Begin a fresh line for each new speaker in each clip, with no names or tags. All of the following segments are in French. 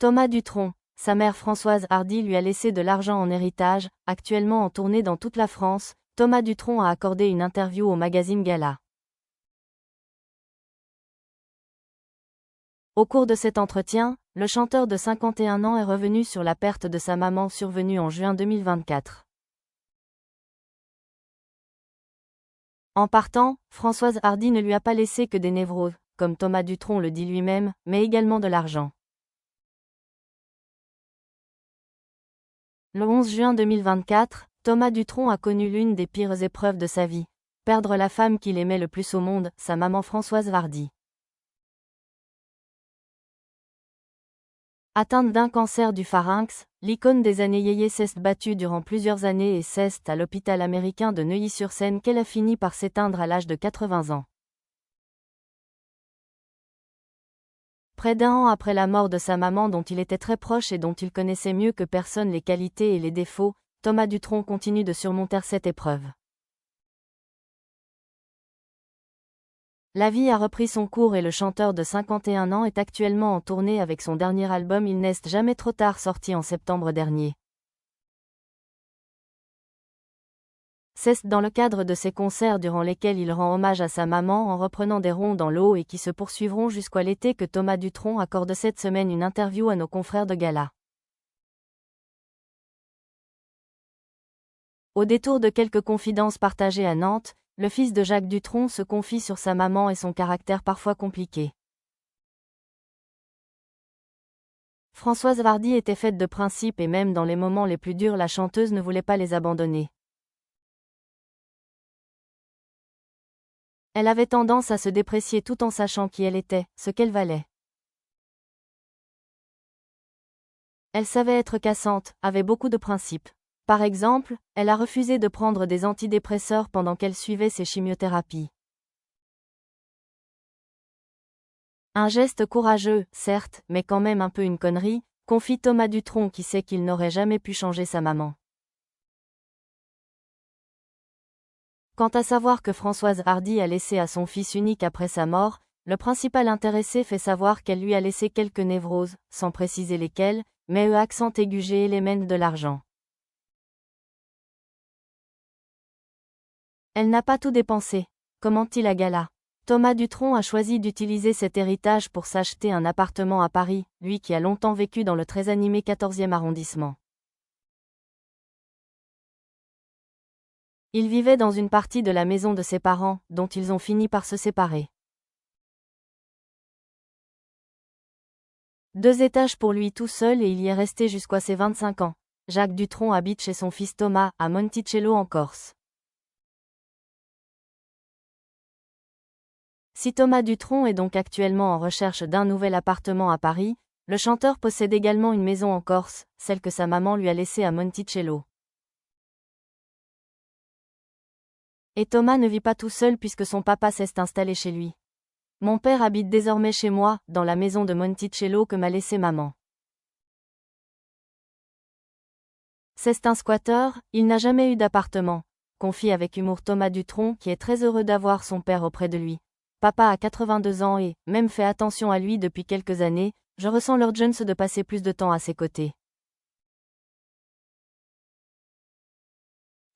Thomas Dutronc, sa mère Françoise Hardy lui a laissé de l'argent en héritage. Actuellement en tournée dans toute la France, Thomas Dutronc a accordé une interview au magazine Gala. Au cours de cet entretien, le chanteur de 51 ans est revenu sur la perte de sa maman survenue en juin 2024. En partant, Françoise Hardy ne lui a pas laissé que des névroses, comme Thomas Dutronc le dit lui-même, mais également de l'argent. Le 11 juin 2024, Thomas Dutronc a connu l'une des pires épreuves de sa vie. Perdre la femme qu'il aimait le plus au monde, sa maman Françoise Hardy. Atteinte d'un cancer du pharynx, l'icône des années yéyé s'est battue durant plusieurs années et c'est à l'hôpital américain de Neuilly-sur-Seine qu'elle a fini par s'éteindre à l'âge de 80 ans. Près d'un an après la mort de sa maman dont il était très proche et dont il connaissait mieux que personne les qualités et les défauts, Thomas Dutronc continue de surmonter cette épreuve. La vie a repris son cours et le chanteur de 51 ans est actuellement en tournée avec son dernier album Il n'est jamais trop tard sorti en septembre dernier. C'est dans le cadre de ces concerts durant lesquels il rend hommage à sa maman en reprenant des ronds dans l'eau et qui se poursuivront jusqu'à l'été que Thomas Dutronc accorde cette semaine une interview à nos confrères de Gala. Au détour de quelques confidences partagées à Nantes, le fils de Jacques Dutronc se confie sur sa maman et son caractère parfois compliqué. Françoise Hardy était faite de principes et même dans les moments les plus durs la chanteuse ne voulait pas les abandonner. Elle avait tendance à se déprécier tout en sachant qui elle était, ce qu'elle valait. Elle savait être cassante, avait beaucoup de principes. Par exemple, elle a refusé de prendre des antidépresseurs pendant qu'elle suivait ses chimiothérapies. Un geste courageux, certes, mais quand même un peu une connerie, confie Thomas Dutronc qui sait qu'il n'aurait jamais pu changer sa maman. Quant à savoir que Françoise Hardy a laissé à son fils unique après sa mort, le principal intéressé fait savoir qu'elle lui a laissé quelques névroses, sans préciser lesquelles, mais accent aigu éléments de l'argent. Elle n'a pas tout dépensé, commente-t-il à Gala. Thomas Dutronc a choisi d'utiliser cet héritage pour s'acheter un appartement à Paris, lui qui a longtemps vécu dans le très animé 14e arrondissement. Il vivait dans une partie de la maison de ses parents, dont ils ont fini par se séparer. 2 étages pour lui tout seul et il y est resté jusqu'à ses 25 ans. Jacques Dutronc habite chez son fils Thomas, à Monticello en Corse. Si Thomas Dutronc est donc actuellement en recherche d'un nouvel appartement à Paris, le chanteur possède également une maison en Corse, celle que sa maman lui a laissée à Monticello. Et Thomas ne vit pas tout seul puisque son papa s'est installé chez lui. Mon père habite désormais chez moi, dans la maison de Monticello que m'a laissée maman. C'est un squatteur, il n'a jamais eu d'appartement, confie avec humour Thomas Dutronc qui est très heureux d'avoir son père auprès de lui. Papa a 82 ans et, même fait attention à lui depuis quelques années, je ressens l'urgence de passer plus de temps à ses côtés.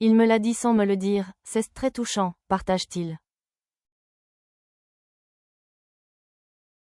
Il me l'a dit sans me le dire, c'est très touchant, partage-t-il.